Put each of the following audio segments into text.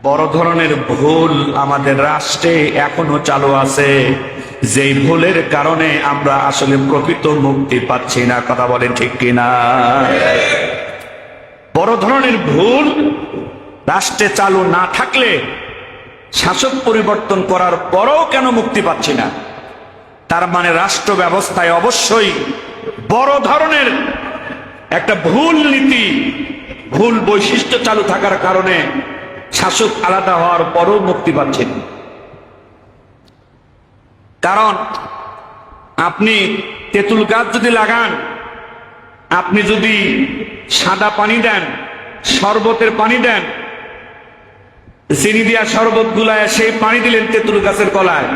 বড় ধরনের ভুল আমাদের রাষ্ট্রে এখনো চালু আছে, যেই ভুলের কারণে আমরা আসলে প্রকৃত মুক্তি পাচ্ছি না। কথা বলেন ঠিক কিনা? বড় ধরনের ভুল রাষ্ট্রে চালু না থাকলে শাসক পরিবর্তন করার পরও কেন মুক্তি পাচ্ছি না? তার মানে রাষ্ট্র ব্যবস্থায় অবশ্যই বড় ধরনের একটা ভুল নীতি, ভুল বৈশিষ্ট্য চালু থাকার কারণে শাসক আলাদা হওয়ার পরও মুক্তি পাচ্ছেন। কারণ আপনি তেঁতুল গাছ যদি লাগান, আপনি যদি সাদা পানি দেন, শরবতের পানি দেন, চিনি দিয়া শরবত গুলায় সেই পানি দিলেন তেঁতুল গাছের কলায়,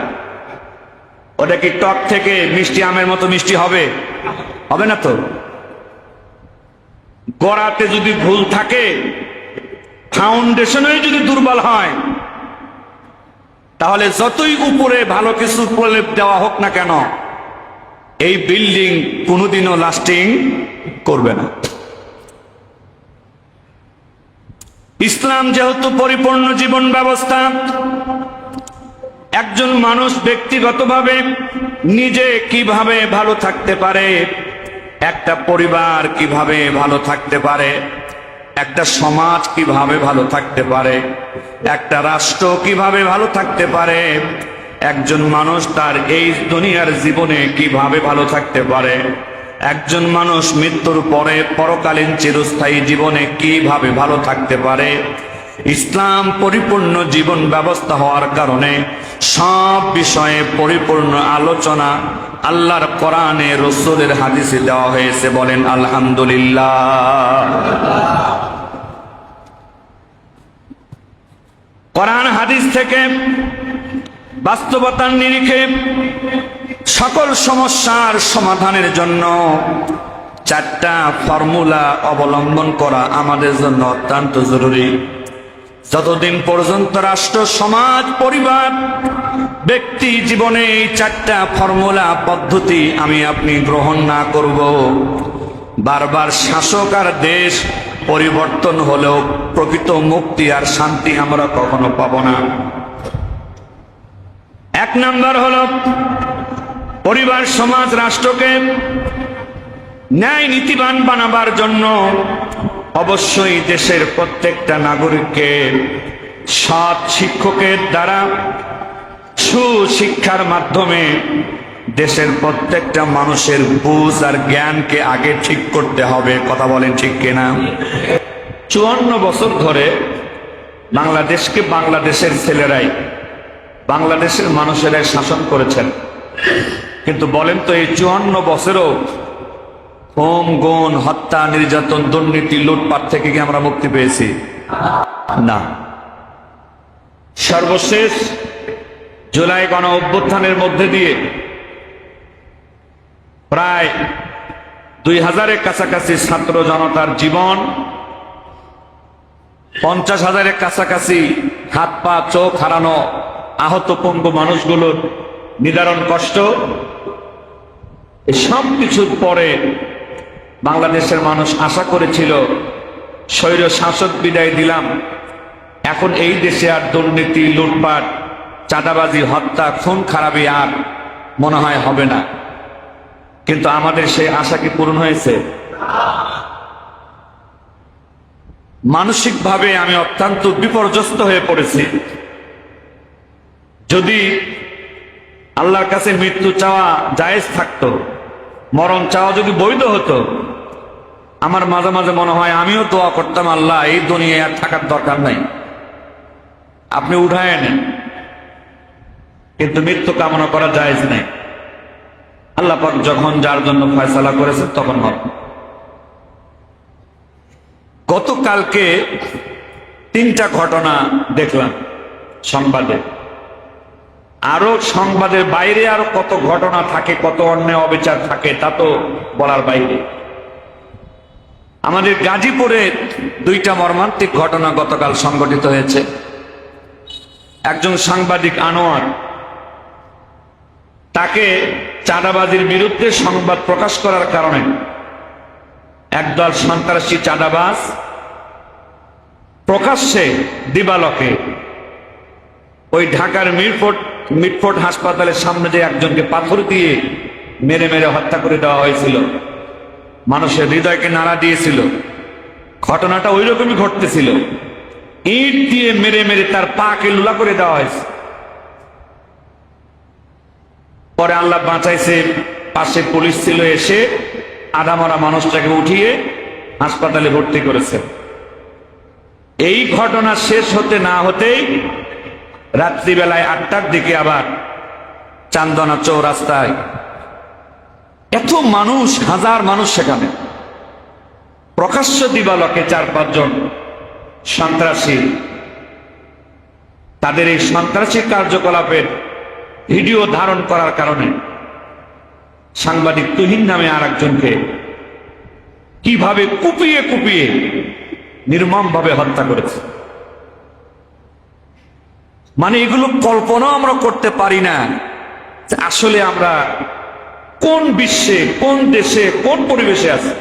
ওটা কি টক থেকে মিষ্টি আমের মতো মিষ্টি হবে? হবে না তো। গোড়াতে যদি ভুল থাকে, ফাউন্ডেশনই যদি দুর্বল হয়, তাহলে যতই উপরে ভালো কিছু প্রলেপ দেওয়া হোক না কেন, এই বিল্ডিং কোনোদিনও লাস্টিং করবে না। ইসলাম যেহেতু পরিপূর্ণ জীবন ব্যবস্থা, একজন মানুষ ব্যক্তিগতভাবে নিজে কিভাবে ভালো থাকতে পারে, একটা পরিবার কিভাবে ভালো থাকতে পারে, একটা সমাজ কিভাবে ভালো থাকতে পারে, একটা রাষ্ট্র কিভাবে ভালো থাকতে পারে, একজন মানুষ তার এই দুনিয়ার জীবনে কিভাবে ভালো থাকতে পারে, একজন মানুষ মৃত্যুর পরে পরকালীন চিরস্থায়ী জীবনে কিভাবে ভালো থাকতে পারে, ইসলাম পরিপূর্ণ জীবন ব্যবস্থা হওয়ার কারণে সব বিষয়ে পরিপূর্ণ আলোচনা আল্লাহর কোরআনে, রাসূলের হাদিসে দেওয়া হয়েছে। বলেন আলহামদুলিল্লাহ। কোরআন হাদিস থেকে বাস্তবতার নিরিখে সকল সমস্যার সমাধানের জন্য চারটা ফর্মুলা অবলম্বন করা আমাদের জন্য অত্যন্ত জরুরি। যতদিন পর্যন্ত রাষ্ট্র, সমাজ, পরিবার, ব্যক্তি জীবনে এই চারটা ফর্মুলা পদ্ধতি আমি আপনি গ্রহণ না করব, বারবার শাসক আর দেশ পরিবর্তন হলেও প্রকৃত মুক্তি আর শান্তি আমরা কখনো পাব না। এক নাম্বার হলো পরিবার, সমাজ, রাষ্ট্রকে ন্যায় নীতিবান বানাবার জন্য অবশ্যই দেশের প্রত্যেকটা নাগরিককে সৎ শিক্ষকের দ্বারা সুশিক্ষার মাধ্যমে দেশের প্রত্যেকটা মানুষের বুঝ আর জ্ঞানকে আগে ঠিক করতে হবে। কথা বলেন ঠিক কিনা? 54 বছর ধরে বাংলাদেশকে বাংলাদেশের ছেলেরাই, বাংলাদেশের মানুষেরাই শাসন করেছেন। কিন্তু বলেন তো, এই 54 বছরও হোম, গুণ, হত্যা, নির্যাতন, দুর্নীতি, লুটপাট থেকে কি আমরা মুক্তি পেয়েছি? না। সর্বশেষ জুলাই গণ অভ্যুত্থানের মধ্যে দিয়ে প্রায় 2000-এর কাছাকাছি ছাত্র জনতার জীবন, 50,000-এর কাছাকাছি হাত পা চোখ হারানো আহত পঙ্গু মানুষগুলোর নিদারুণ কষ্ট, সব কিছুর পরে বাংলাদেশের মানুষ আশা করেছিল স্বৈর শাসক বিদায় দিলাম, এখন এই দেশে আর দুর্নীতি, লুটপাট, চাঁদাবাজি, হত্যা, খুন খারাপি আর মনে হয় হবে না। কিন্তু আমাদের সেই আশা কি পূরণ হয়েছে? মানসিকভাবে আমি অত্যন্ত বিপর্যস্ত হয়ে পড়েছি। যদি আল্লাহর কাছে মৃত্যু চাওয়া জায়েজ থাকতো, মরণ চাওয়া যদি বৈধ হতো, আমার মাঝে মাঝে মনে হয় আমিও দোয়া করতাম, আল্লাহ এই দুনিয়ায় আর থাকার দরকার নাই, আপনি উঠায় নেন। কিন্তু মৃত্যু কামনা করা জায়েজ নাই। আল্লাহ পাক যখন যার জন্য ফয়সালা করেছে তখন হবে। গতকালকে 3টা ঘটনা দেখলাম সংবাদে, আরো সংবাদের বাইরে আরো কত ঘটনা থাকে, কত অন্যায় অবিচার থাকে, তা তো বলার বাইরে। আমাদের গাজীপুরে 2টা মর্মান্তিক ঘটনা গতকাল সংঘটিত হয়েছে। একজন সাংবাদিক আনোয়ার, তাকে চাঁদাবাজির বিরুদ্ধে সংবাদ প্রকাশ করার কারণে একদল সন্ত্রাসী চাঁদাবাজ প্রকাশ্যে দিবালোকে ওই ঢাকার মিটফোর্ড হাসপাতালের সামনে যে একজনকে পাথর দিয়ে মেরে মেরে হত্যা করে দেওয়া হয়েছিল, মানুষের হৃদয়কে নাড়া দিয়েছিল। ঘটনাটা ওই রকমই ঘটতেছিল, ইট দিয়ে মেরে মেরে তার পাকে লুলা করে দেওয়া হয়েছে। পরে আল্লাহ বাঁচাইছে, পাশে পুলিশ ছিল, এসে আধামরা মানুষটাকে উঠিয়ে হাসপাতালে ভর্তি করেছে। এই ঘটনা শেষ হতে না হতেই রাত্রিবেলায় 8টার দিকে আবার চান্দনা চৌরাস্তায় এত মানুষ, হাজার মানুষ, সেখানে প্রকাশ্য দিবালোকে 4-5 জন সন্ত্রাসী তাদের এই সন্ত্রাসী কার্যকলাপের ভিডিও ধারণ করার কারণে সাংবাদিক তুহিন নামে আর একজনকে কিভাবে কুপিয়ে কুপিয়ে নির্মমভাবে হত্যা করেছে। মানে এগুলো কল্পনা আমরা করতে পারি না যে আসলে আমরা কোন বিশ্বে, কোন দেশে, কোন পরিবেশে আছি।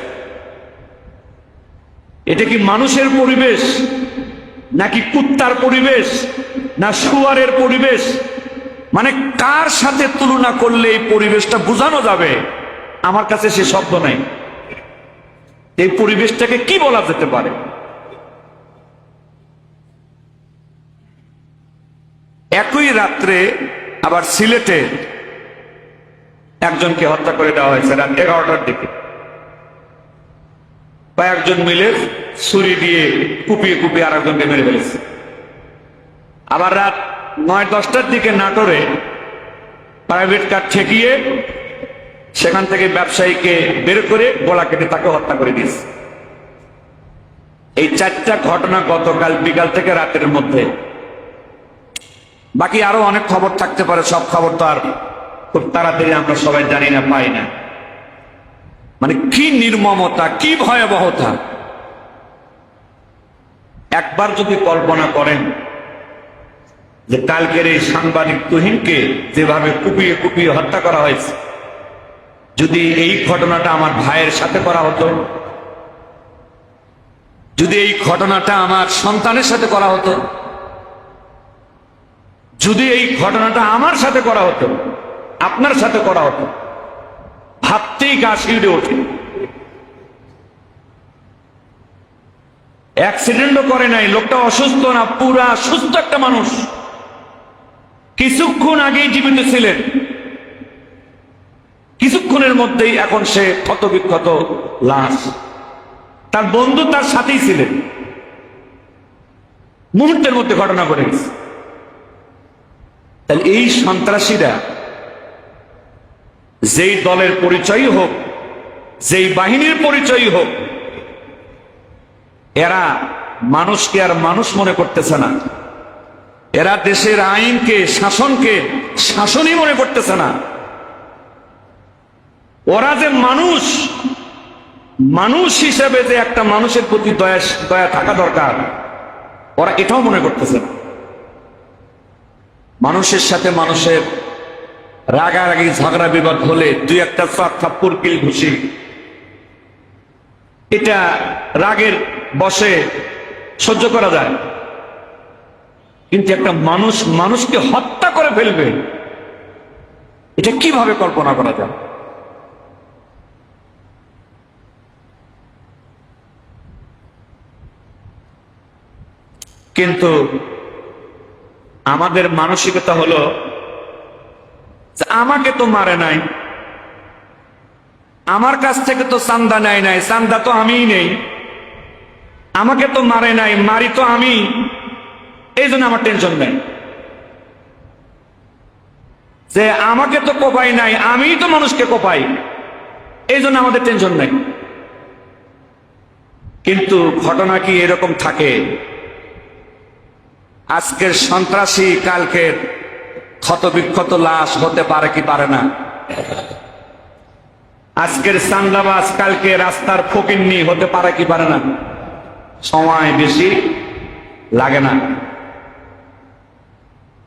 এটা কি মানুষের পরিবেশ, নাকি কুত্তার পরিবেশ, না শুয়ারের পরিবেশ? মানে কার সাথে তুলনা করলে এই পরিবেশটা বোঝানো যাবে, আমার কাছে সে শব্দ নাই। এই পরিবেশটাকে কি বলা যেতে পারে? একই রাত্রে আবার সিলেটে একজনকে হত্যা করে দেওয়া হয়েছে রাত 11টার দিকে। কয়েকজন মিলে ছুরি দিয়ে কুপিয়ে কুপিয়ে আর একজনকে মেরে ফেলেছে। আবার রাত 9-10টার দিকে নাটোরে প্রাইভেট কার ঠেকিয়ে সেখান থেকে ব্যবসায়ীকে বের করে গলা কেটে তাকে হত্যা করে দিয়েছে। এই 4টা ঘটনা গতকাল বিকাল থেকে রাতের মধ্যে। বাকি আরো অনেক খবর থাকতে পারে, সব খবর তো আর খুব তাড়াতাড়ি আমরা সবাই জানি না, পাই না। মানে কি নির্মমতা, কি ভয়াবহতা! একবার যদি কল্পনা করেন যে কালকের এই সাংবাদিক তুহিনকে যেভাবে কুপিয়ে কুপিয়ে হত্যা করা হয়েছে, যদি এই ঘটনাটা আমার ভাইয়ের সাথে করা হতো, যদি এই ঘটনাটা আমার সন্তানের সাথে করা হতো, যদি এই ঘটনাটা আমার সাথে করা হতো, আপনার সাথে করা হতো, ভাবতেই গা শিউরে ওঠে। অ্যাক্সিডেন্টও করে নাই, লোকটা অসুস্থ না, পুরা সুস্থ একটা মানুষ। কিছুক্ষণ আগেই জীবিত ছিলেন, কিছুক্ষণের মধ্যেই এখন সে ক্ষত বিক্ষত লাশ। তার বন্ধু তার সাথেই ছিলেন, মুহূর্তের মধ্যে ঘটনা ঘটে গেছে। তাহলে এই সন্ত্রাসীরা যেই দলের পরিচয়ই হোক, যেই বাহিনীর পরিচয়ই হোক, এরা মানুষকে আর মানুষ মনে করতেছে না। এরা দেশের আইনকে, শাসনকে শাসনই মনে করতেছে না। ওরা যে মানুষ, মানুষ হিসেবে যে একটা মানুষের প্রতি দয়া থাকা দরকার, ওরা এটাও মনে করতেছে না। মানুষের সাথে মানুষের রাগারাগি, ঝগড়া বিবাদ হলে 2-1টা থাপ্পড় কিল ঘুষি, এটা রাগের বশে সহ্য করা যায়। কিন্তু একটা মানুষ মানুষকে হত্যা করে ফেলবে, এটা কিভাবে কল্পনা করা যায়? কিন্তু আমাদের মানসিকতা হলো আমাকে তো মারে নাই, আমার কাছ থেকে তো চান্দা নেয় নাই, চান্দা তো আমিই নেই, আমাকে তো মারে নাই, মারি তো আমি, এই জন্য আমার টেনশন নেই। যে আমাকে তো কোপাই নাই, আমিই তো মানুষকে কোপাই, এই জন্য আমাদের টেনশন নেই। কিন্তু ঘটনা কি এরকম থাকে? আজকের সন্ত্রাসী কালকের ক্ষতবিক্ষত লাশ হতে পারে কি পারে না? আজকের চান্দাবাজ কালকে রাস্তার ফকিন্নি হতে পারে কি পারে না? সময় বেশি লাগে না।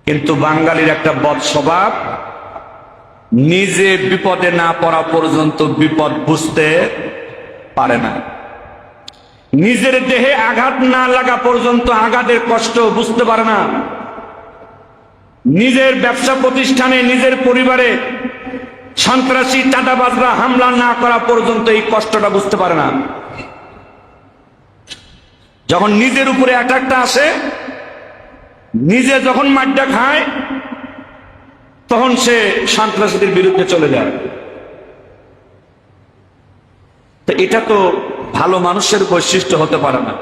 কিন্তু বাঙালির একটা বদ স্বভাব, নিজে বিপদে না পড়া পর্যন্ত বিপদ বুঝতে পারে না। নিজের দেহে আঘাত না লাগা পর্যন্ত আঘাতের কষ্ট বুঝতে পারে না, নিজের ব্যবসা প্রতিষ্ঠানে নিজের পরিবারে সন্ত্রাসী চাঁদাবাজরা হামলা না করা পর্যন্ত এই কষ্টটা বুঝতে পারে না। যখন নিজের উপরে অ্যাটাকটা আসে, নিজে যখন মাড্ডা খায়, তখন সে সন্ত্রাসীদের বিরুদ্ধে চলে যায়। তো এটা তো ভালো মানুষের বৈশিষ্ট্য হতে পারে না,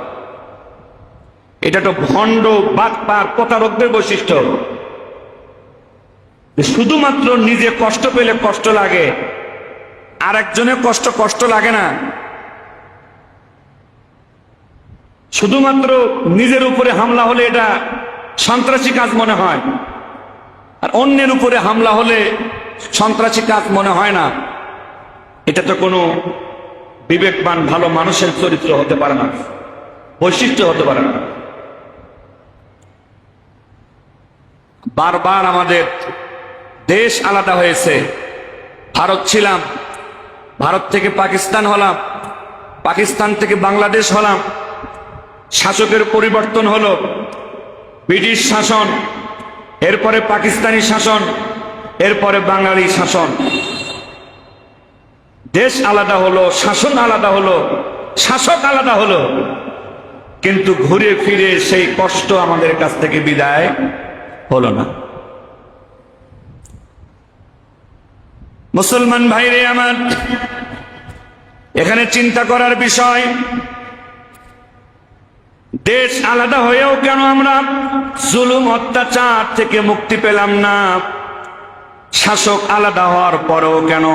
এটা তো ভণ্ড বাটপার প্রতারকদের বৈশিষ্ট্য। শুধুমাত্র নিজে কষ্ট পেলে কষ্ট লাগে, আর একজনের কষ্ট লাগে না। শুধুমাত্র নিজের উপরে হামলা হলে এটা সন্ত্রাসী কাজ মনে হয়, আর অন্যের উপরে হামলা হলে সন্ত্রাসী কাজ মনে হয় না। এটা তো কোনো বিবেকবান ভালো মানুষের চরিত্র হতে পারে না, বৈশিষ্ট্য হতে পারে না। বারবার আমাদের দেশ আলাদা হয়েছে। ভারত ছিলাম, ভারত থেকে পাকিস্তান হলাম, পাকিস্তান থেকে বাংলাদেশ হলাম, শাসকের পরিবর্তন হলো, ব্রিটিশ শাসন, এরপরে পাকিস্তানি শাসন, এরপরে বাঙালি শাসন। দেশ আলাদা হলো, শাসন আলাদা হলো, শাসক আলাদা হলো, কিন্তু ঘুরে ফিরে সেই কষ্ট আমাদের কাছ থেকে বিদায় হলো না। মুসলমান ভাইরে আমার, এখানে চিন্তা করার বিষয়, দেশ আলাদা হয়েও কেন আমরা জুলুম অত্যাচার থেকে মুক্তি পেলাম না? শাসক আলাদা হওয়ার পরেও কেন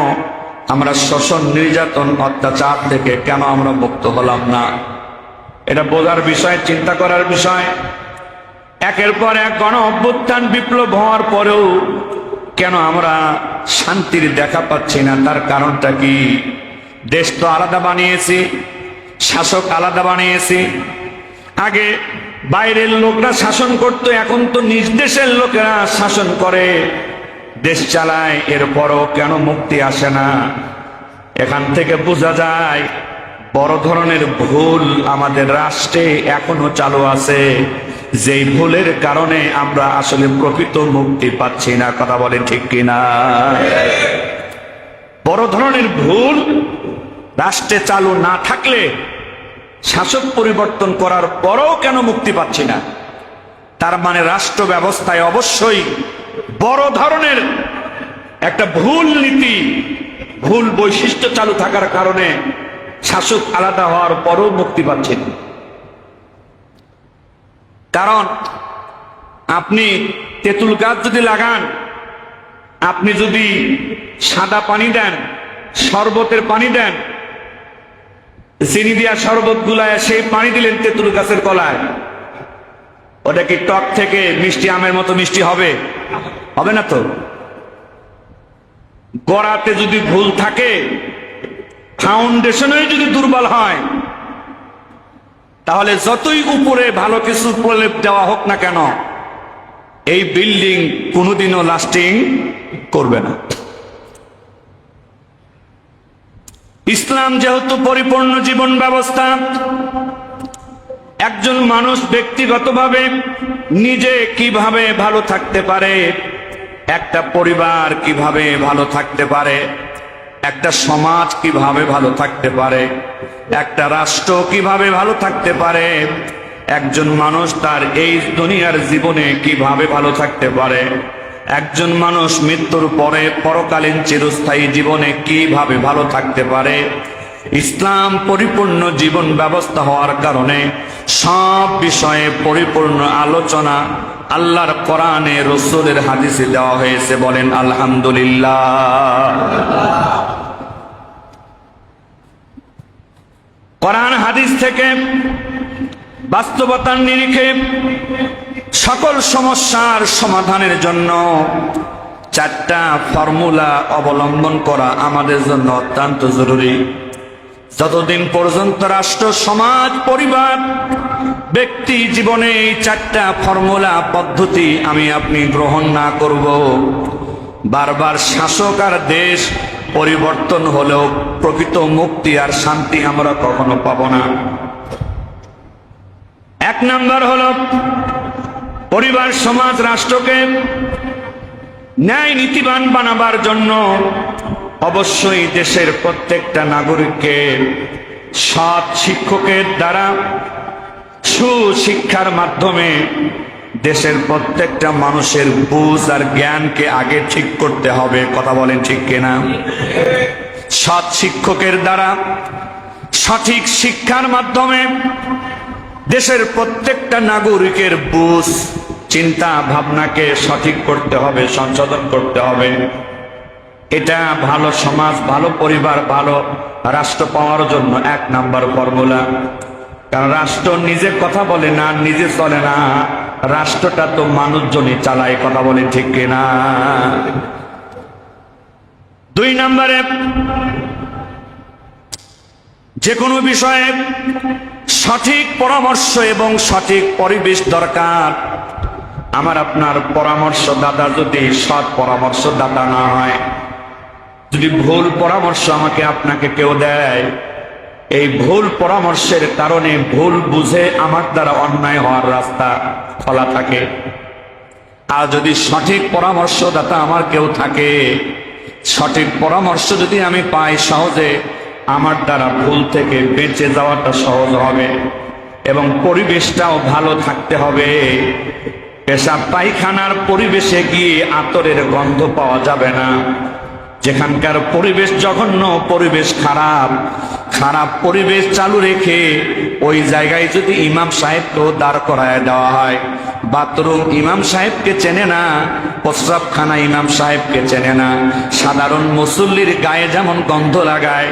আমরা শোষণ নির্যাতন অত্যাচার থেকে কেন আমরা মুক্ত হলাম না? এটা বোঝার বিষয়, চিন্তা করার বিষয়। একের পর এক গণ অভ্যুত্থান বিপ্লব হওয়ার পরেও কেন আমরা শান্তির দেখা পাচ্ছি না? তার কারণটা কি? দেশ তো আলাদা বানিয়েছি, শাসক আলাদা বানিয়েছি। আগে বাইরের লোকরা শাসন করতো, এখন তো নিজ দেশের লোকেরা শাসন করে, দেশ চালায়, এরপরও কেন মুক্তি আসে না? এখান থেকে বোঝা যায় বড় ধরনের ভুল আমাদের রাষ্ট্রে এখনো চালু আছে, যেই ভুলের কারণে আমরা আসলে প্রকৃত মুক্তি পাচ্ছি না। কথা বলে ঠিক কিনা? বড় ধরনের ভুল রাষ্ট্রে চালু না থাকলে শাসক পরিবর্তন করার পরও কেন মুক্তি পাচ্ছি না? তার মানে রাষ্ট্র ব্যবস্থায় অবশ্যই বড় ধরনের একটা ভুল নীতি, ভুল বৈশিষ্ট্য চালু থাকার কারণে শাসক আলাদা হওয়ার পরও মুক্তি পাচ্ছেন। কারণ আপনি তেঁতুল গাছ যদি লাগান, আপনি যদি সাদা পানি দেন, শরবতের পানি দেন, চিনি দিয়া শরবত গুলায় সেই পানি দিলেন তেঁতুল গাছের তলায়, ওটা কি টক থেকে মিষ্টি আমের মতো মিষ্টি হবে? হবে না তো। গড়াতে যদি ভুল থাকে, ফাউন্ডেশনে যদি দুর্বল হয়, তাহলে যতই উপরে ভালো কিছু প্রলেপ দেওয়া হোক না কেন, এই বিল্ডিং কোনোদিনও লাস্টিং করবে না। ইসলাম যেহেতু পরিপূর্ণ জীবন ব্যবস্থা, একজন মানুষ ব্যক্তিগতভাবে নিজে কিভাবে ভালো থাকতে পারে, একটা পরিবার কিভাবে ভালো থাকতে পারে, একটা সমাজ কিভাবে ভালো থাকতে পারে, একটা রাষ্ট্র কিভাবে ভালো থাকতে পারে, একজন মানুষ তার এই দুনিয়ার জীবনে কিভাবে ভালো থাকতে পারে, একজন মানুষ মৃত্যুর পরে পরকালীন চিরস্থায়ী জীবনে কিভাবে ভালো থাকতে পারে, ইসলাম পরিপূর্ণ জীবন ব্যবস্থা হওয়ার কারণে সব বিষয়ে পরিপূর্ণ আলোচনা আল্লাহর কোরআনে, রাসূলের হাদিসে দেওয়া হয়েছে। বলেন আলহামদুলিল্লাহ। কোরআন হাদিস থেকে বাস্তবতার নিরিখে সকল সমস্যার সমাধানের জন্য চারটা ফর্মুলা অবলম্বন করা আমাদের জন্য অত্যন্ত জরুরি। যতদিন পর্যন্ত রাষ্ট্র, সমাজ, পরিবার, ব্যক্তি জীবনে এই চারটা ফর্মুলা পদ্ধতি আমি আপনি গ্রহণ না করব, বারবার শাসক আর দেশ পরিবর্তন হলেও প্রকৃত মুক্তি আর শান্তি আমরা কখনো পাব না। এক নাম্বার হলো পরিবার, সমাজ, রাষ্ট্রকে ন্যায় নীতিবান বানাবার জন্য অবশ্যই দেশের প্রত্যেকটা নাগরিককে সৎ শিক্ষকের দ্বারা সুশিক্ষার মাধ্যমে দেশের প্রত্যেকটা মানুষের বুঝ আর জ্ঞানকে আগে ঠিক করতে হবে। কথা বলেন ঠিক কিনা? সৎ শিক্ষকের দ্বারা সঠিক শিক্ষার মাধ্যমে দেশের প্রত্যেকটা নাগরিকের বুঝ, চিন্তা ভাবনাকে সঠিক করতে হবে, সংশোধন করতে হবে। এটা ভালো সমাজ, ভালো পরিবার, ভালো রাষ্ট্র পাওয়ার জন্য এক নাম্বার ফর্মুলা। কারণ রাষ্ট্র নিজে কথা বলে না, নিজে চলে না, রাষ্ট্রটা তো মানুষজনই চালায়। কথা বলে ঠিক কিনা? দুই নম্বরে যে কোনো বিষয়ে সঠিক পরামর্শ এবং সঠিক পরিবেশ দরকার। আমার আপনার পরামর্শদাতা যদি সৎ পরামর্শদাতা না হয়, যদি ভুল পরামর্শ আমাকে আপনাকে কেউ দেয়, এই ভুল পরামর্শের কারণে ভুল বুঝে আমার দ্বারা অন্যায় হওয়ার রাস্তা খোলা থাকে। আর যদি সঠিক পরামর্শদাতা আমার কেউ থাকে, সঠিক পরামর্শ যদি আমি পাই সহজে, আমার দ্বারা ভুল থেকে বেঁচে যাওয়াটা সহজ হবে এবং পরিবেশটাও ভালো থাকতে হবে। পেশাব পায়খানার পরিবেশে গিয়ে আতরের গন্ধ পাওয়া যাবে না। যেখানকার পরিবেশ জঘন্য, পরিবেশ খারাপ, খারাপ পরিবেশ চালু রেখে ওই জায়গায় যদি ইমাম সাহেবকেও দাঁড় করায় দেওয়া হয়, বাথরুম ইমাম সাহেবকে চেনে না, প্রস্রাবখানা ইমাম সাহেবকে চেনে না, সাধারণ মুসল্লির গায়ে যেমন গন্ধ লাগায়,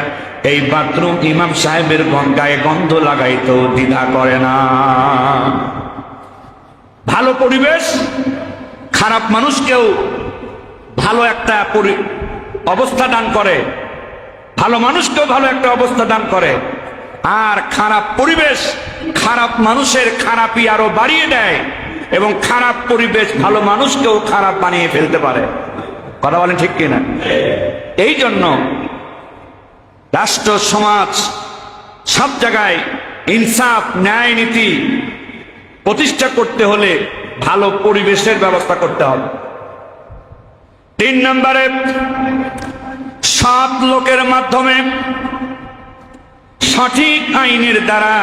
এই বাথরুম ইমাম সাহেবের গায়ে গন্ধ লাগাইতেও দ্বিধা করে না। ভালো পরিবেশ খারাপ মানুষকেও ভালো একটা অবস্থা দান করে, ভালো মানুষকেও ভালো একটা অবস্থা দান করে। আর খারাপ পরিবেশ খারাপ মানুষের খারাপই আরো বাড়িয়ে দেয় এবং খারাপ পরিবেশ ভালো মানুষকেও খারাপ বানিয়ে ফেলতে পারে। কথা বলেন ঠিক কিনা? এই জন্য রাষ্ট্র, সমাজ, সব জায়গায় ইনসাফ, ন্যায়, নীতি প্রতিষ্ঠা করতে হলে ভালো পরিবেশের ব্যবস্থা করতে হবে। তিন নম্বরে সৎ লোকের মাধ্যমে সঠিক আইনের দ্বারা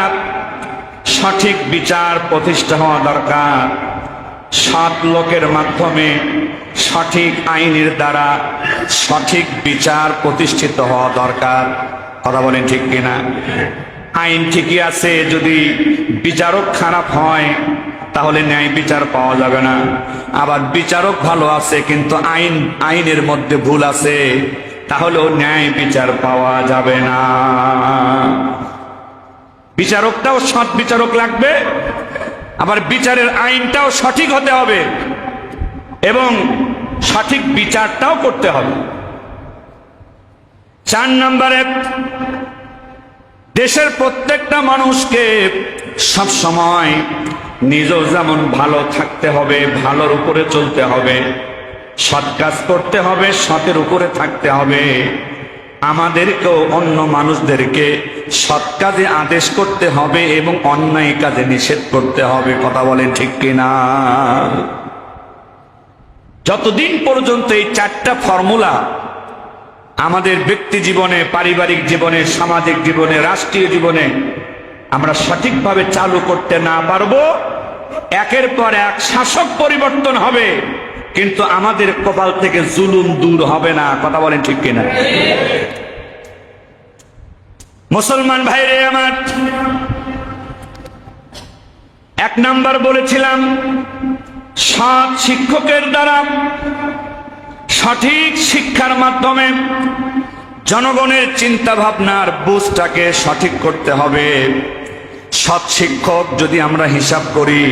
সঠিক বিচার প্রতিষ্ঠা হওয়া দরকার। সৎ লোকের মাধ্যমে সঠিক আইনের দ্বারা সঠিক বিচার প্রতিষ্ঠিত হওয়া দরকার। কথা বলেন ঠিক কিনা? আইন ঠিকই আছে, যদি বিচারক খারাপ হয় তাহলে ন্যায় বিচার পাওয়া যাবে না। আবার বিচারক ভালো আছে কিন্তু আইনের মধ্যে ভুল আছে, তাহলেও ন্যায় বিচার পাওয়া যাবে না। বিচারকটাও সৎ বিচারক লাগবে, আবার বিচারের আইনটাও সঠিক হতে হবে এবং সঠিক বিচারটাও করতে হবে। 4 নম্বরে দেশের প্রত্যেকটা মানুষকে সব সময় নিজেও যেমন ভালো থাকতে হবে, ভালোর উপরে চলতে হবে, সৎ কাজ করতে হবে, সতের উপরে থাকতে হবে। আমাদেরকেও অন্য মানুষদেরকে সৎ কাজে আদেশ করতে হবে এবং অন্যায় কাজে নিষেধ করতে হবে। কথা বলেন ঠিক কিনা? যতদিন পর্যন্ত এই 4টা ফর্মুলা আমাদের ব্যক্তি জীবনে, পারিবারিক জীবনে, সামাজিক জীবনে, রাষ্ট্রীয় জীবনে আমরা সঠিকভাবে চালু করতে না পারবো, একের পর এক শাসক পরিবর্তন হবে কিন্তু আমাদের কপাল থেকে জুলুম দূর হবে না। কথা বলেন ঠিক কিনা? মুসলমান ভাইরে আমার, 1 নাম্বার বলেছিলাম সৎ শিক্ষকের দ্বারা সঠিক শিক্ষার মাধ্যমে জনগণের চিন্তা ভাবনার বুঝটাকে সঠিক করতে হবে। সৎ শিক্ষক যদি আমরা হিসাব করি,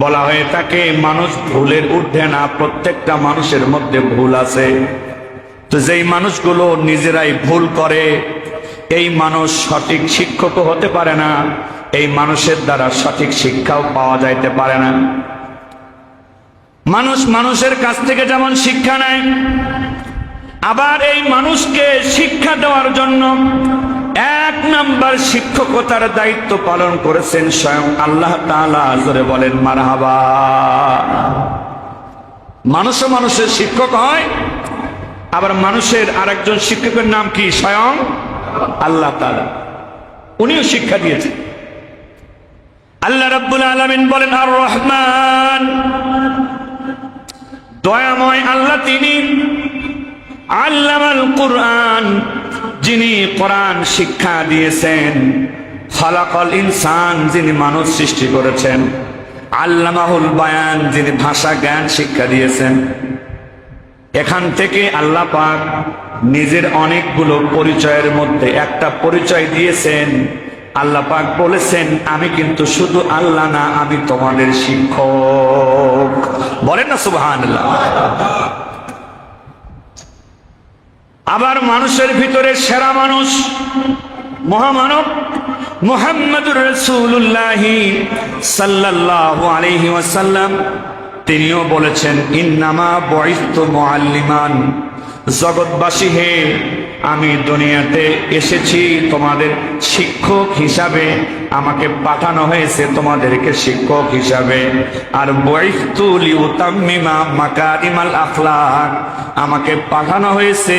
বলা হয়ে থাকে মানুষ ভুলের ঊর্ধ্বে না, প্রত্যেকটা মানুষের মধ্যে ভুল আছে। তো যেই মানুষগুলো নিজেরাই ভুল করে, এই মানুষ সঠিক শিক্ষকও হতে পারে না, এই মানুষের দ্বারা সঠিক শিক্ষাও পাওয়া যাইতে পারে না। মানুষ মানুষের কাছ থেকে যেমন শিক্ষা নেয়, আবার এই মানুষকে শিক্ষা দেওয়ার জন্য 1 নাম্বার শিক্ষকতার দায়িত্ব পালন করেছেন স্বয়ং আল্লাহ তাআলা। জোরে বলেন মারহাবা। মানুষও মানুষের শিক্ষক হয়, আবার মানুষের আরেকজন শিক্ষকের নাম কি? স্বয়ং আল্লাহ তাআলা। উনিও শিক্ষা দিয়েছেন। আল্লাহ রাব্বুল আলামিন বলেন আর রহমান, দয়াময় আল্লাহ তিনি। আল্লামাল কুরআন, যিনি কোরআন শিক্ষা দিয়েছেন। খালাকাল ইনসান, যিনি মানুষ সৃষ্টি করেছেন। আল্লামাহুল বায়ান, যিনি ভাষা জ্ঞান শিক্ষা দিয়েছেন। এখান থেকে আল্লাহ পাক নিজের অনেকগুলো পরিচয়ের মধ্যে একটা পরিচয় দিয়েছেন। আল্লাহ পাক বলেছেন আমি কিন্তু শুধু আল্লাহ না, আমি তোমাদের শিক্ষক। বলেন না সুবহানাল্লাহ। আবার মানুষের ভিতরে সেরা মানুষ, মহামানব মুহাম্মদুর রাসূলুল্লাহ সাল্লাল্লাহু আলাইহি ওয়াসাল্লাম, তিনিও বলেছেন ইন্নামা বুইসতু মুআল্লিমান, জগৎবাসী হে, আমি দুনিয়াতে এসেছি তোমাদের শিক্ষক হিসাবে। আমাকে পাঠানো হয়েছে তোমাদেরকে শিক্ষক হিসাবে। আর বুইসতু লিউতাম্মিমা মাকারিমাল আখলাক, আমাকে পাঠানো হয়েছে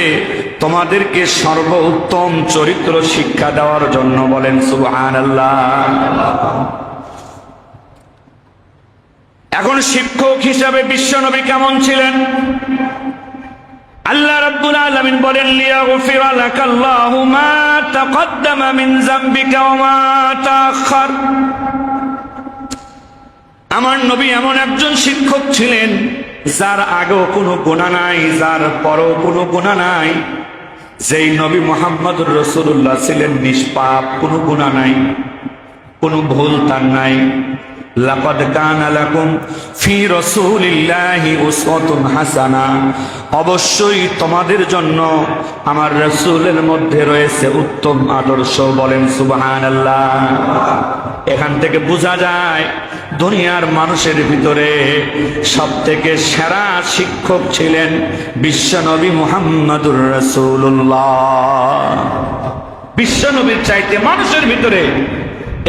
তোমাদেরকে সর্বোত্তম চরিত্র শিক্ষা দেওয়ার জন্য। বলেন সুবহানাল্লাহ। এখন শিক্ষক হিসাবে বিশ্বনবী কেমন ছিলেন? আল্লাহ রাব্বুল আলামিন বলেন লিয়াগফিরা লাকাল্লাহু মা তাকদ্দামা মিন যামবিকা ওয়া মা তাআখার। আমার নবী এমন একজন শিক্ষক ছিলেন যার আগেও কোনো গুনাহ নাই, যার পরও কোনো গুনাহ নাই। যেই নবী মুহাম্মদুর রাসূলুল্লাহ ছিলেন নিষ্পাপ, কোনো গুনাহ নাই, কোনো ভুল তার নাই। লাকাদ কানা লাকুম ফি রাসূলিল্লাহি উসওয়াতুন হাসানা, অবশ্যই তোমাদের জন্য আমার রাসূলের মধ্যে রয়েছে উত্তম আদর্শ। বলেন সুবহানাল্লাহ। এখান থেকে বোঝা যায় দুনিয়ার মানুষের ভিতরে সবথেকে সেরা শিক্ষক ছিলেন বিশ্বনবী মুহাম্মদুর রাসূলুল্লাহ। বিশ্বনবীর চাইতে মানুষের ভিতরে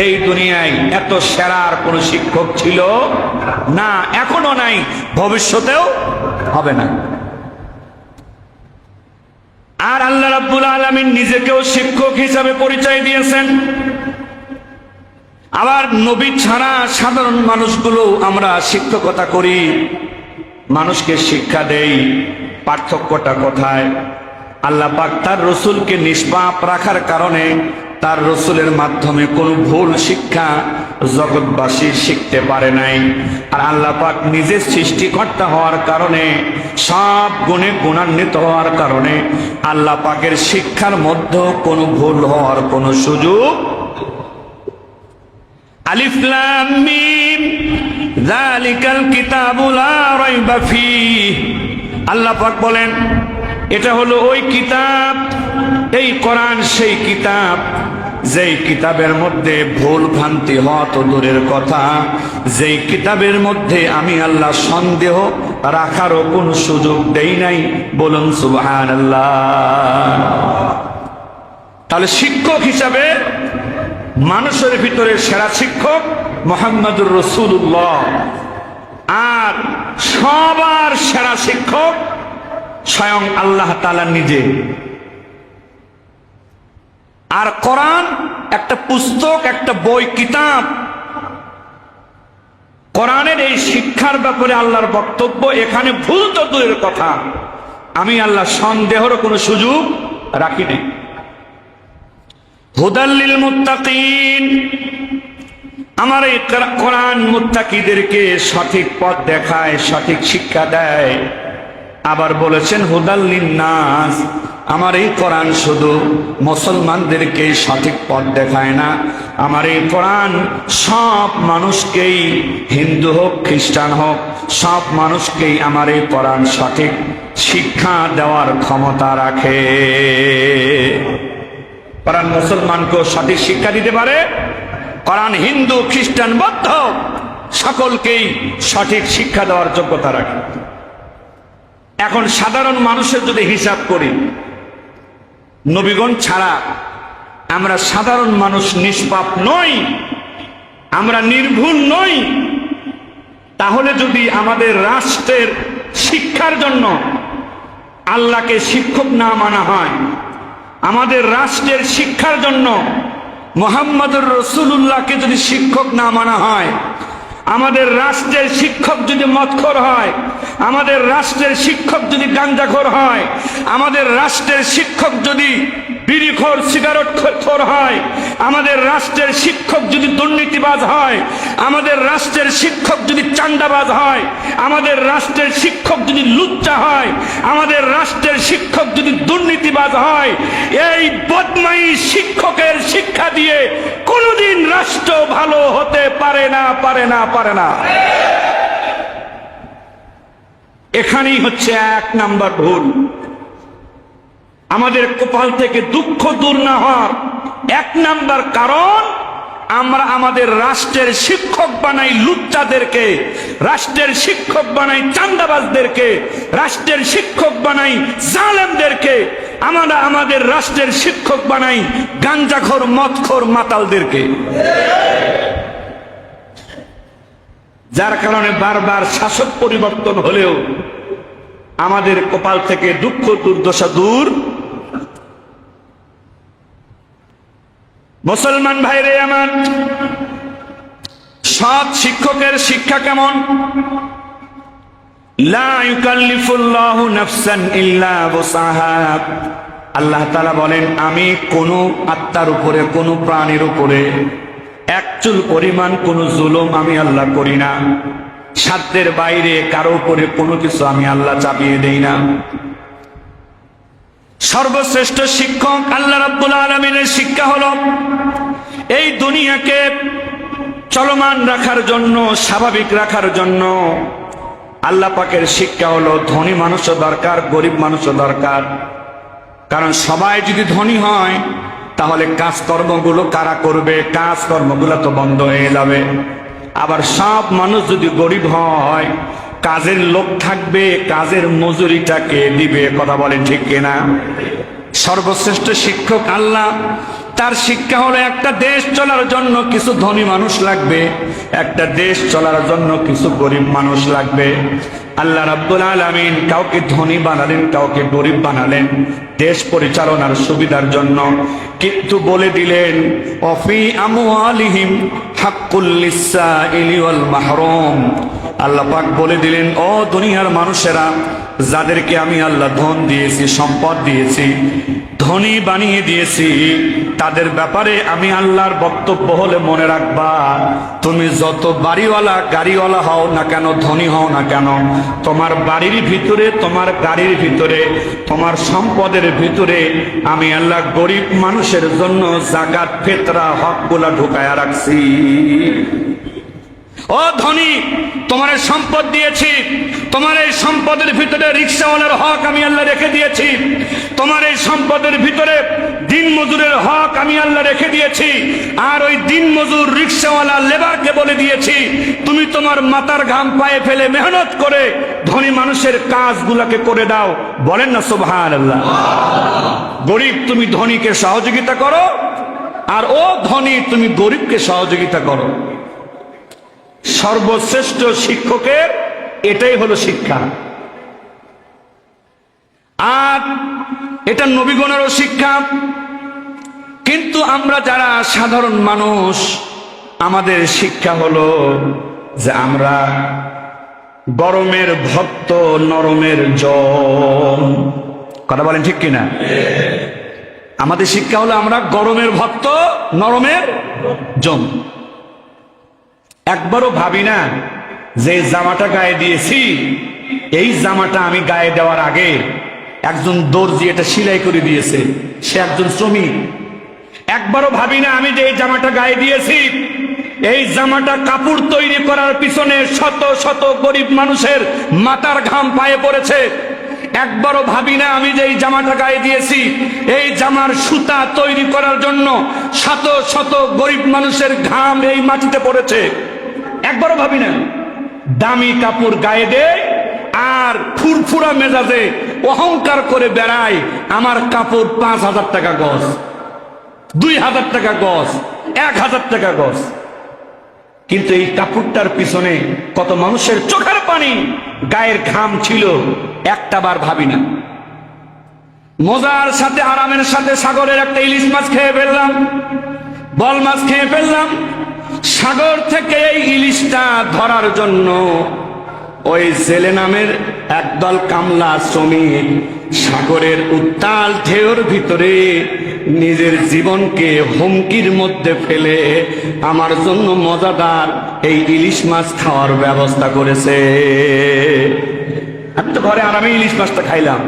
এই দুনিয়ায় এত সেরার কোন শিক্ষক ছিল না, এখনো নাই, ভবিষ্যতেও হবে না। আর আল্লাহ রাব্বুল আলামিন নিজেকেও শিক্ষক হিসাবে পরিচয় দিয়েছেন। আবার নবী ছাড়া সাধারণ মানুষগুলো আমরা শিক্ষকতা করি, মানুষকে শিক্ষা দেই। পার্থক্যটা কোথায়? আল্লাহ পাক তার রসুলকে নিষ্পাপ রাখার কারণে তার রসুলের মাধ্যমে কোনো ভুল শিক্ষা জগৎবাসী শিখতে পারে নাই। আর আল্লাহ পাক নিজের সৃষ্টিকর্তা হওয়ার কারণে, সব গুণে গুণান্বিত হওয়ার কারণে আল্লাহ পাকের শিক্ষার মধ্যে কোনো ভুল হওয়ার কোনো সুযোগ। আলিফ লাম মিম যালিকাল কিতাবু লা রাইবা ফীহ, আল্লাহ পাক বলেন এটা হলো ওই কিতাব, এই কোরআন সেই কিতাব যেই কিতাবের মধ্যে ভুল ভ্রান্তি হওয়া তো দূরের কথা, যেই কিতাবের মধ্যে আমি আল্লাহ সন্দেহ রাখারও কোনো সুযোগ দেই নাই। বলুন সুবহানাল্লাহ। তাহলে শিক্ষক হিসাবে মানুষের ভিতরে সেরা শিক্ষক মুহাম্মদুর রাসূলুল্লাহ, আর সবার সেরা শিক্ষক স্বয়ং আল্লাহ তাআলা নিজে। আর কোরআন একটা পুস্তক, একটা বই, কিতাব। কোরআনের এই শিক্ষার ব্যাপারে আল্লাহর বক্তব্য, এখানে ভুল তো দূরের কথা, আমি আল্লাহ সন্দেহের কোনো সুযোগ রাখি নাই। হুদাল লিল মুত্তাকিন, আমার এই কোরআন মুত্তাকিদেরকে সঠিক পথ দেখায়, সঠিক শিক্ষা দেয়। আবার বলেছেন হুদাল লিন্নাস, আমার এই কোরআন শুধু মুসলমানদেরকে সঠিক পথ দেখায় না, আমার এই কোরআন সব মানুষকেই, হিন্দু হোক খ্রিস্টান হোক, সব মানুষকেই আমার এই কোরআন সঠিক শিক্ষা দেওয়ার ক্ষমতা রাখে। কোরআন মুসলমানকেও সঠিক শিক্ষা দিতে পারে, কোরআন হিন্দু খ্রিস্টান বৌদ্ধ সকলকেই সঠিক শিক্ষা দেওয়ার যোগ্যতা রাখে। এখন সাধারণ মানুষের যদি হিসাব করি, নবীগণ ছাড়া আমরা সাধারণ মানুষ নিষ্পাপ নই, আমরা নির্ভুল নই, তাহলে যদি আমাদের রাষ্ট্রের শিক্ষার জন্য আল্লাহকে শিক্ষক না মানা হয়, আমাদের রাষ্ট্রের শিক্ষার জন্য মুহাম্মদুর রাসূলুল্লাহকে যদি শিক্ষক না মানা হয়, আমাদের রাষ্ট্রের শিক্ষক যদি মদখোর হয়, আমাদের রাষ্ট্রের শিক্ষক যদি গাঞ্জাখোর হয়, আমাদের রাষ্ট্রের শিক্ষক যদি বিড়িখোর সিগারেটখোর হয়, আমাদের রাষ্ট্রের শিক্ষক যদি দুর্নীতিবাজ হয়, আমাদের রাষ্ট্রের শিক্ষক যদি চাঁদাবাজ হয়, আমাদের রাষ্ট্রের শিক্ষক যদি লুচ্চা হয়, আমাদের রাষ্ট্রের শিক্ষক যদি দুর্নীতিবাজ হয়, এই বদমাই শিক্ষকের শিক্ষা দিয়ে কোনোদিন রাষ্ট্র ভালো হতে পারে না, পারে না, পারে না। এখানেই হচ্ছে 1 নাম্বার ভুল। আমাদের কপাল থেকে দুঃখ দূর না হওয়ার 1 নাম্বার কারণ, আমরা আমাদের রাষ্ট্রের শিক্ষক বানাই লুচ্চাদেরকে, রাষ্ট্রের শিক্ষক বানাই চাঁদাবাজদেরকে, রাষ্ট্রের শিক্ষক বানাই জালেমদেরকে, আমরা আমাদের রাষ্ট্রের শিক্ষক বানাই গাঞ্জাখোর মদখোর মাতালদেরকে। যার কারণে বারবার শাসক পরিবর্তন হলেও আমাদের কপাল থেকে দুঃখ দুর্দশা দূর। মুসলমান ভাইরে আমার, সৎ শিক্ষকের শিক্ষা কেমন? লা ইউকাল্লিফুল্লাহু নাফসান ইল্লা ওয়াসাহা। আল্লাহ তাআলা বলেন, আমি কোন আত্মার উপরে, কোন প্রাণীর উপরে এক চুল পরিমাণ কোন জুলুম আমি আল্লাহ করি না। সাধ্যের বাইরে কারো উপরে কোনো কিছু আমি আল্লাহ চাপিয়ে দেই না। সর্বশ্রেষ্ঠ শিক্ষক আল্লাহ রাব্বুল আলামিনের শিক্ষা হলো এই দুনিয়াকে চলমান রাখার জন্য, স্বাভাবিক রাখার জন্য আল্লাহ পাকের শিক্ষা হলো ধনী মানুষও দরকার, গরিব মানুষও দরকার। কারণ সবাই যদি ধনী হয় তাহলে কাজকর্মগুলো কারা করবে? কাজকর্মগুলো তো বন্ধ হয়ে যাবে। আবার সব মানুষ যদি গরিব হয়, কাজের লোক থাকবে, কাজের মজুরিটাকে দিবে? কথা বলেন ঠিক কিনা? সর্বশ্রেষ্ঠ শিক্ষক আল্লাহ। তার শিক্ষা হলো একটা দেশ চলার জন্য কিছু ধনী মানুষ লাগবে, একটা দেশ চলার জন্য কিছু গরিব মানুষ লাগবে। আল্লাহ রাব্বুল আলামিন কাউকে ধনী বানালেন, কাউকে গরিব বানালেন দেশ পরিচালনার সুবিধার জন্য, কিন্তু বলে দিলেন অফি আমওয়ালিহিম হাক্কুল লিসাইলি ওয়াল মাহরুম। আল্লাহ পাক বলে দিলেন, ও দুনিয়ার মানুষেরা, যাদেরকে আমি আল্লাহ ধন দিয়েছি, সম্পদ দিয়েছি, ধনী বানিয়ে দিয়েছি, তাদের ব্যাপারে আমি আল্লাহর বক্তব্য হলে মনে রাখবা, তুমি যত বাড়িওয়ালা গাড়িওয়ালা হও না কেন, ধনী হও না কেন, তোমার বাড়ির ভিতরে, তোমার গাড়ির ভিতরে, তোমার সম্পদের ভিতরে আমি আল্লাহ গরিব মানুষের জন্য যাকাত, ফিতরা, হকগুলা ঢুকায়া রাখছি। ও ধনী, তোমার সম্পদ দিয়েছি, তোমার এই সম্পদের ভিতরে রিকশাওয়ালার হক আমি আল্লাহ রেখে দিয়েছি, তোমার এই সম্পদের ভিতরে দিন মজুরের হক আমি আল্লাহ রেখে দিয়েছি। আর ওই দিন মজুর রিকশাওয়ালা লেবারকে বলে দিয়েছি, তুমি তোমার মাথার ঘাম পায়ে ফেলে মেহনত করে ধনী মানুষের কাজগুলাকে করে দাও। বলেন না সুবহানাল্লাহ। গরিব তুমি ধনীকে সহযোগিতা করো, আর ও ধনী তুমি গরিবকে সহযোগিতা করো। সর্বশ্রেষ্ঠ শিক্ষকের এটাই হলো শিক্ষা। আর এটা নবীগণেরও শিক্ষা। কিন্তু আমরা যারা সাধারণ মানুষ, আমাদের শিক্ষা হলো যে আমরা গরমের ভক্ত, নরমের জম। কথা বলেন ঠিক কিনা? আমাদের শিক্ষা হলো আমরা গরমের ভক্ত, নরমের জম। একবারও ভাবি না যে জামাটা গায়ে দিয়েছি, এই জামাটা আমি গায়ে দেওয়ার আগে একজন দর্জি এটা সেলাই করে দিয়েছে, সে একজন শ্রমিক। একবারও ভাবি না আমি যে এই জামাটা গায়ে দিয়েছি, এই জামাটা কাপড় তৈরি করার পিছনে শত শত গরিব মানুষের মাথার ঘাম পায়ে পড়েছে। একবারও ভাবি না আমি যে এই জামাটা গায়ে দিয়েছি, এই জামার সুতা তৈরি করার জন্য শত শত গরিব মানুষের ঘাম এই মাটিতে পড়েছে। একবারও ভাবি না। দামি কাপড় গায়ে দেয় আর ফুরফুরা মেজাজে অহংকার করে বেড়ায়, আমার কাপড় 5,000 টাকা গজ। 2000 টাকা গজ, 1000 টাকা গজ। কিন্তু এই কাপড়টার পিছনে কত মানুষের চোখের পানি, গায়ের ঘাম ছিল, একটা বার ভাবি না। মজার সাথে আরামের সাথে সাগরের একটা ইলিশ মাছ খেয়ে ফেললাম, বল মাছ খেয়ে ফেললাম। সাগর থেকে এই ইলিশটা ধরার জন্য ওই জেলে নামের একদল কামলা শ্রমিক সাগরের উত্তাল ঢেউর ভিতরে নিজের জীবনকে হুমকির মধ্যে ফেলে আমার জন্য মজাদার এই ইলিশ মাছ খাওয়ার ব্যবস্থা করেছে। আমি তো ঘরে আরামে ইলিশ মাছটা খাইলাম।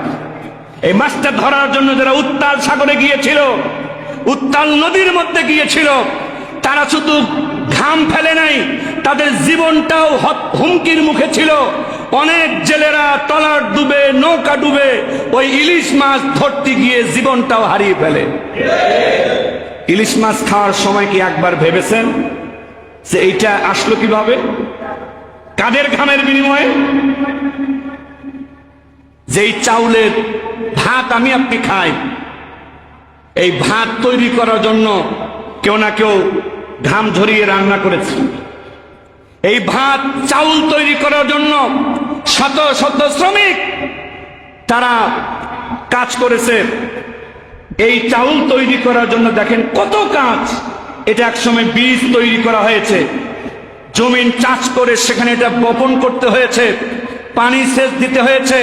এই মাছটা ধরার জন্য যারা উত্তাল সাগরে গিয়েছিল, উত্তাল নদীর মধ্যে গিয়েছিল, তারা শুধু ঘাম ফেলে নাই, তাদের জীবনটাও হুমকির মুখে ছিল। অনেক জেলেরা ট্রলার ডুবে, নৌকা ডুবে ওই ইলিশ মাছ ধরতে গিয়ে জীবনটাও হারিয়ে ফেলে। ইলিশ মাছ খাওয়ার সময় কি একবার ভেবেছেন যে এইটা আসলো কিভাবে, কাদের ঘামের বিনিময়ে? যেই চাউলের ভাত আমি আপনি খাই, এই ভাত তৈরি করার জন্য কেউ না কেউ ঘাম ঝরিয়ে রান্না করেছে। এই ভাত চাউল তৈরি করার জন্য শত শত শ্রমিক তারা কাজ করেছে। এই চাউল তৈরি করার জন্য দেখেন কত কাজ। এটা একসময় বীজ তৈরি করা হয়েছে, জমিন চাষ করে সেখানে এটা বপন করতে হয়েছে, পানি সেচ দিতে হয়েছে,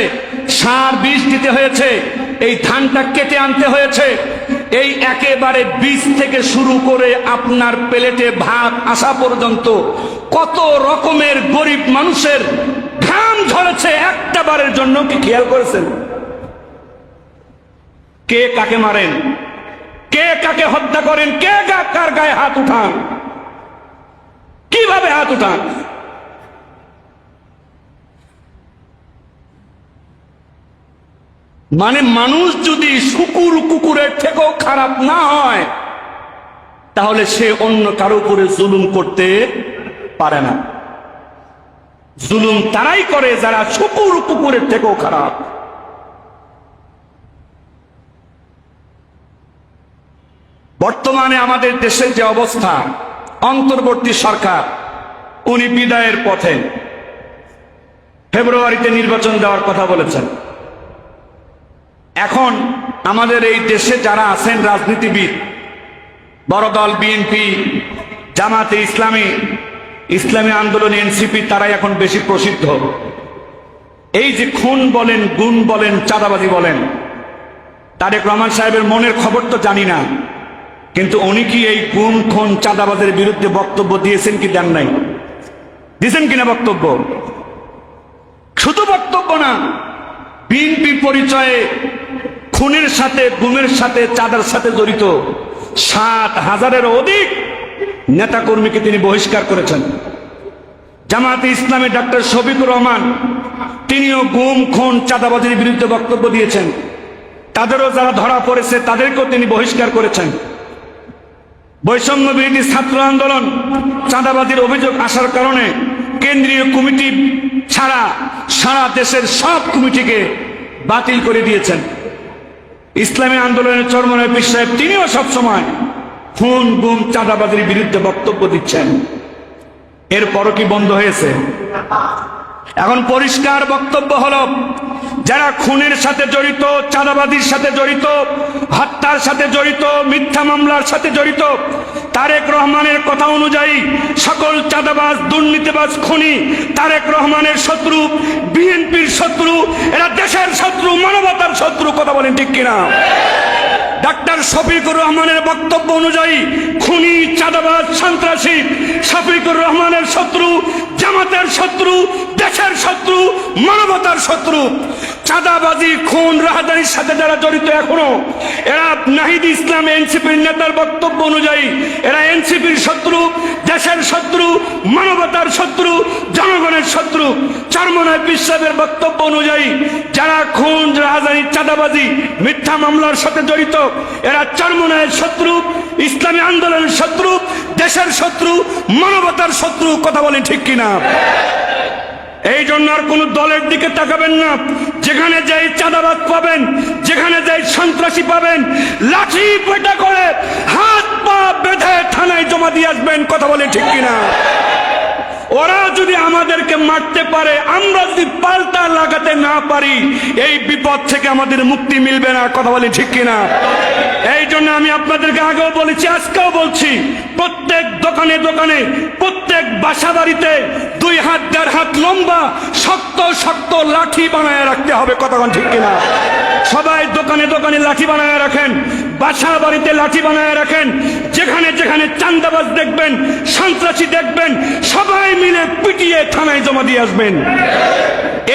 সার বীজ দিতে হয়েছে, এই ধানটা কেটে আনতে হয়েছে। এই একেবারে বীজ থেকে শুরু করে আপনার প্লেটে ভাত আসা পর্যন্ত কত রকমের গরিব মানুষের ঘাম ঝরেছে একটা বারের জন্য। কি খেয়াল করেছেন? কে কাকে মারেন, কে কাকে হত্যা করেন, কে কার গায়ে হাত উঠান, কিভাবে হাত উঠান? মানে মানুষ যদি শুকুর কুকুরের থেকেও খারাপ না হয়, তাহলে সে অন্য কারো উপরে জুলুম করতে পারে না। জুলুম তারাই করে যারা শুকুর কুকুরের থেকেও খারাপ। বর্তমানে আমাদের দেশের যে অবস্থা, অন্তর্বর্তী সরকার উনি বিদায়ের পথে, ফেব্রুয়ারিতে নির্বাচন দেওয়ার কথা বলেছেন। এখন আমাদের এই দেশে যারা আছেন রাজনীতিবিদ, বড় দল বিএনপি, জামাতে ইসলামী, ইসলামী আন্দোলন, এনসিপি, তারাই এখন বেশি প্রসিদ্ধ। এই যে খুন বলেন, গুণ বলেন, চাঁদাবাজি বলেন, তারেক রহমান সাহেবের মনের খবর তো জানি না, কিন্তু উনি কি এই গুণ, খুন, চাঁদাবাজের বিরুদ্ধে বক্তব্য দিয়েছেন কি দেন নাই? দিয়েছেন কিনা বক্তব্য? শুধু বক্তব্য না, বিএনপি পরিচয়ে খুনের সাথে, গুমের সাথে, চাঁদার সাথে জড়িত 7,000-এরও অধিক নেতাকর্মীকে তিনি বহিষ্কার করেছেন। জামাতে ইসলামী ডক্টর শফিকুর রহমান, তিনিও গুম, খুন, চাঁদাবাজির বিরুদ্ধে বক্তব্য দিয়েছেন। তাদেরও যারা ধরা পড়েছে তাদেরকেও তিনি বহিষ্কার করেছেন। বৈষম্য বিরোধী ছাত্র আন্দোলন, চাঁদাবাজির অভিযোগ আসার কারণে কেন্দ্রীয় কমিটি ছাড়া সারা দেশের সব কমিটিকে বাতিল করে দিয়েছেন। ইসলামী আন্দোলনের চরমনায় পীর সাহেব, তিনিও সবসময় খুন, গুম, চাঁদাবাজির বিরুদ্ধে বক্তব্য দিচ্ছেন। এরপরও কি বন্ধ হয়েছে? এখন পরিষ্কার বক্তব্য হলো, যারা খুনের সাথে জড়িত, চাঁদাবাজির সাথে জড়িত, হত্যার সাথে জড়িত, মিথ্যা মামলার সাথে জড়িত, তারেক রহমানের কথা অনুযায়ী সকল চাঁদাবাজ, দুর্নীতিবাজ, খুনি তারেক রহমানের শত্রু, বিএনপির শত্রু, এরা দেশের শত্রু, মানবতার শত্রু। কথা বলেন ঠিক কিনা? ডাক্তার শফিকুর রহমানের বক্তব্য অনুযায়ী খুনি, চাঁদাবাজ, সন্ত্রাসী শফিকুর রহমানের শত্রু, জামাতের শত্রু, দেশের শত্রু, মানবতার শত্রু। চাঁদাবাজি, খুন, রাহাজানির সাথে যারা জড়িত এখনো, এরা নাহিদ ইসলাম এনসিপির নেতার বক্তব্য অনুযায়ী এরা এনসিপির শত্রু, দেশের শত্রু, মানবতার শত্রু, জনগণের শত্রু। চরমনায় পীর সাহেবের বক্তব্য অনুযায়ী যারা খুন, রাহাজানি, চাঁদাবাজি, মিথ্যা মামলার সাথে জড়িত, এরা চরমনায়ের শত্রু, ইসলামী আন্দোলনের শত্রু, দেশের শত্রু, মানবতার শত্রু। কথা বলেন ঠিক কিনা? এই জন্য আর কোন দলের দিকে তাকাবেন না। যেখানে যাই চাঁদাবাজ পাবেন, যেখানে যাই সন্ত্রাসী পাবেন, লাঠি পেটা করে হাত পা বেঁধে থানায় জমা দিয়ে আসবেন। কথা বলে ঠিক কিনা? ওরা যদি আমাদেরকে মারতে পারে, আমরা যদি পাল্টা লাগাতে না পারি, এই বিপদ থেকে আমাদের মুক্তি মিলবে না। কথা বলে ঠিক কিনা? এই জন্য আমি আপনাদেরকে আগেও বলেছি, আজকেও বলছি, প্রত্যেক দোকানে দোকানে, প্রত্যেক বাসা বাড়িতে 2 হাত 1.5 হাত লম্বা শক্ত শক্ত লাঠি বানায় রাখতে হবে। কথা বলে ঠিক কিনা? সবাই দোকানে দোকানে লাঠি বানায় রাখেন, বাসা বাড়িতে লাঠি বানায় রাখেন। যেখানে যেখানে চাঁদাবাজ দেখবেন, সন্ত্রাসী দেখবেন, সবাই মিলে পিটিয়ে থানায় জমা দিয়ে আসবেন।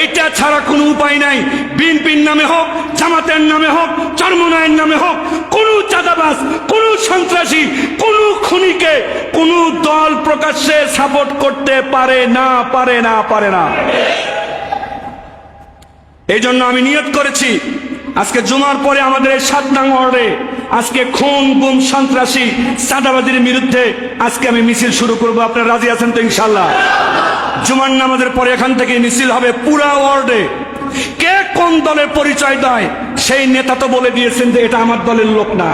এইটা ছাড়া কোনো উপায় নাই। বিএনপির নামে হোক, জামাতের নামে হোক, চরমনায়ের নামে হোক, কোন চাঁদাবাজ, কোন সন্ত্রাসী, কোন খুনিকে কোন দল প্রকাশ্যে সাপোর্ট করতে পারে না, পারে না, পারে না। এই জন্য আমি নিয়ত করেছি, আজকে জুমার পরে আমাদের এই 7 নং ওয়ার্ডে আজকে খুন, গুম, সন্ত্রাসী, চাঁদাবাজির বিরুদ্ধে আজকে আমি মিছিল শুরু করব। আপনারা রাজি আছেন তো ইনশাআল্লাহ? জুমার নামাজের পরে এখান থেকে মিছিল হবে পুরা ওয়ার্ডে। কে কোন দলের পরিচয় দেয় সেই নেতা তো বলে দিয়েছেন যে এটা আমার দলের লোক না।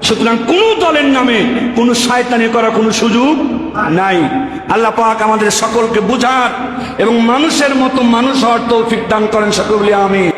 সুতরাং কোন দলের নামে কোন শয়তানি করার কোন সুযোগ নাই। আল্লাহ পাক আমাদের সকলকে বুঝার এবং মানুষের মতো মানুষ হওয়ার তৌফিক দান করেন। সকলে বলি আমিন।